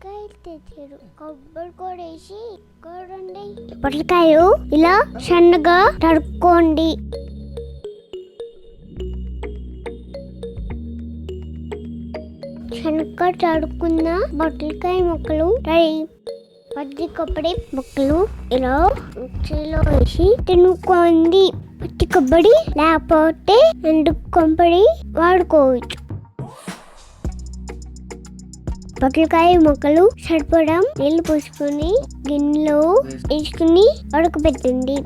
పొట్లకాయలు తెచ్చారు. కొబ్బరి కూడా వేసి కూరండి. పొట్లకాయలు ఇలా సన్నగా తరుక్కోండి. సన్నగా తరుక్కున్న పొట్లకాయ ముక్కలు రెడీ. పచ్చి కొబ్బరి ముక్కలు ఇలా మిక్సీలో వేసి తినుకోండి. పచ్చి కొబ్బరి లేకపోతే ఎండు కొబ్బరి వాడుకోవచ్చు. పొట్లకాయ ముక్కలు సరిపడా నీళ్లు పోసుకొని గిన్నెలో వేసుకుని ఉడకబెట్టండి.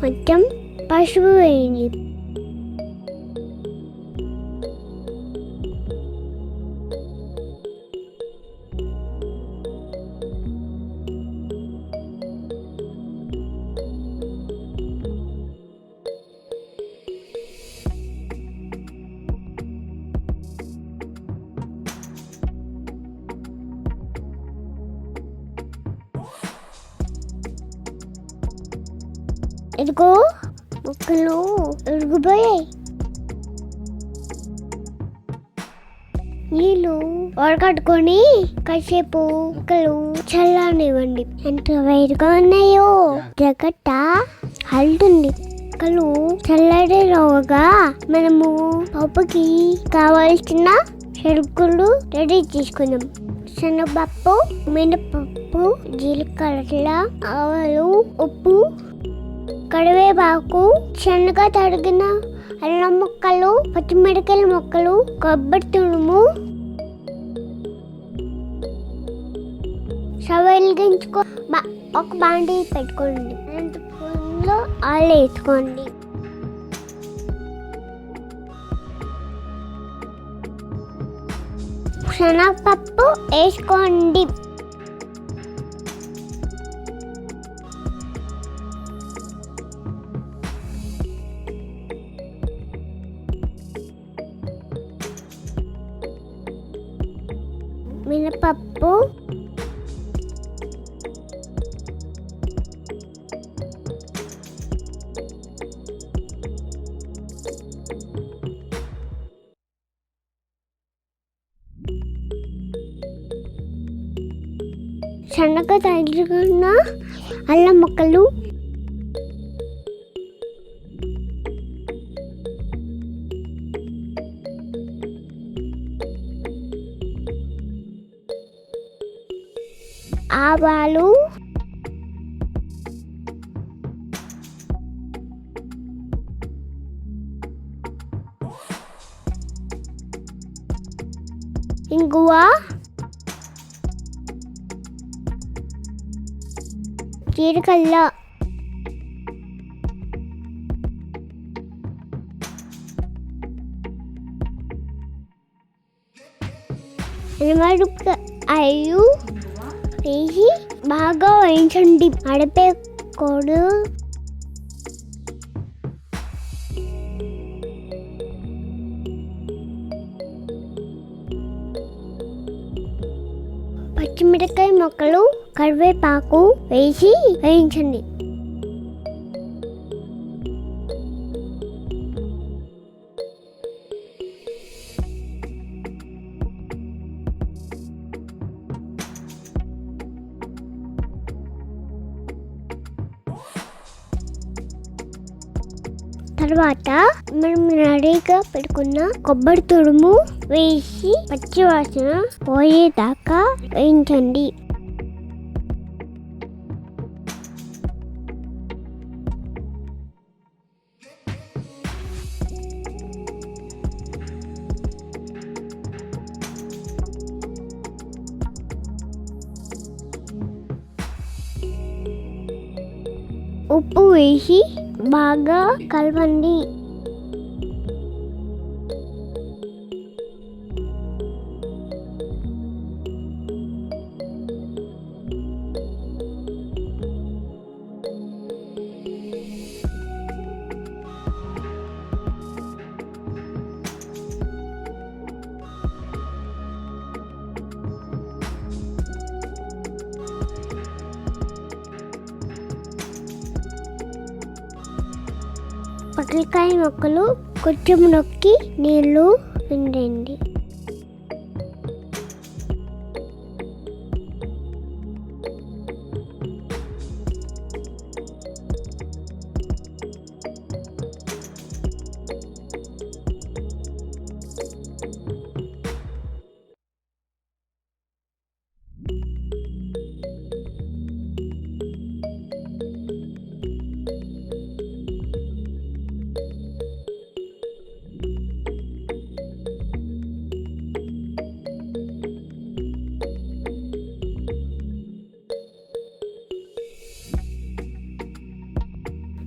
కొంచెం పసుపు వేయండి. ఇదిగో ముక్కలు ఉడికిపోయాయి. నీళ్ళు వడకట్టుకొని కాసేపు ముక్కలు చల్లనివ్వండి. ఎంత వేడిగా ఉన్నాయో జగట్ట హల్తుంది. ముక్కలు చల్లడిలోగా మనము పప్పుకి కావాల్సిన సరుకులు రెడీ చేసుకుందాం. శనగపప్పు, మినపప్పు, జీలకర్ర, ఆవాలు, ఉప్పు, కరివేపాకు, సన్నగా తరిగిన అల్లం ముక్కలు, పచ్చిమిరపకాయల ముక్కలు, కొబ్బరి తురుము. స్టవ్ వెలిగించుకో. ఒక బాండీ పెట్టుకోండి. 2 స్పూన్లు ఆయిల్ వేసుకోండి. శనగపప్పు వేసుకోండి. మినపప్పు, సన్నగా తరిగిన అల్లం ముక్కలు, ఆవాలు, ఇంగువ, జీలకర్ర, మిరపకాయలు వేసి బాగా వేయించండి. అడపకూడదు. పచ్చిమిరపకాయ ముక్కలు, కరివేపాకు వేసి వేయించండి. తర్వాత మనం రెడీగా పెట్టుకున్న కొబ్బరి తురుము వేసి పచ్చి వాసన పోయేదాకా వేయించండి. ఉప్పు వేసి బాగా కలపండి. పొట్లకాయ మొక్కలు కొంచెం నొక్కి నీళ్ళు పిండండి.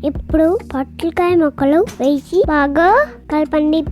ఇప్పుడు పొట్లకాయ మొక్కలు వేసి బాగా కలపండి.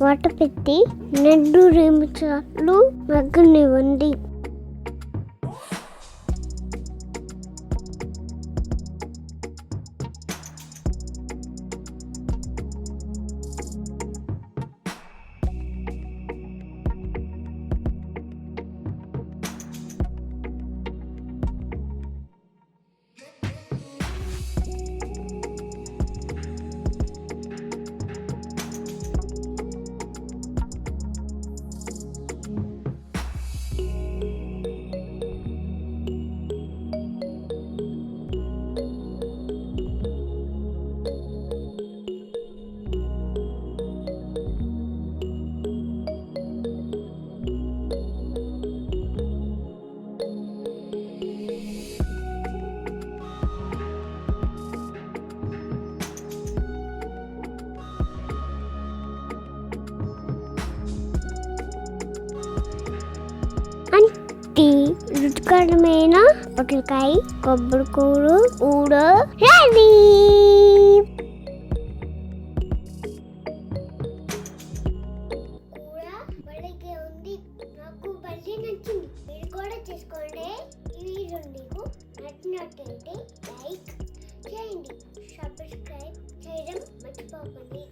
వాటర్ పెట్టి 2 నిమిషాలు మగ్గనివ్వండి. రుచికరమైన పొట్లకాయ కొబ్బరి కూర రెడీ. కూర బలిగా ఉంది, నాకు బలి నచ్చింది. మీరు కూడా చేసుకోండి. ఈ వీడియో మీకు నచ్చినట్లయితే లైక్ చేయండి, సబ్స్క్రైబ్ చేయడం మర్చిపోకండి.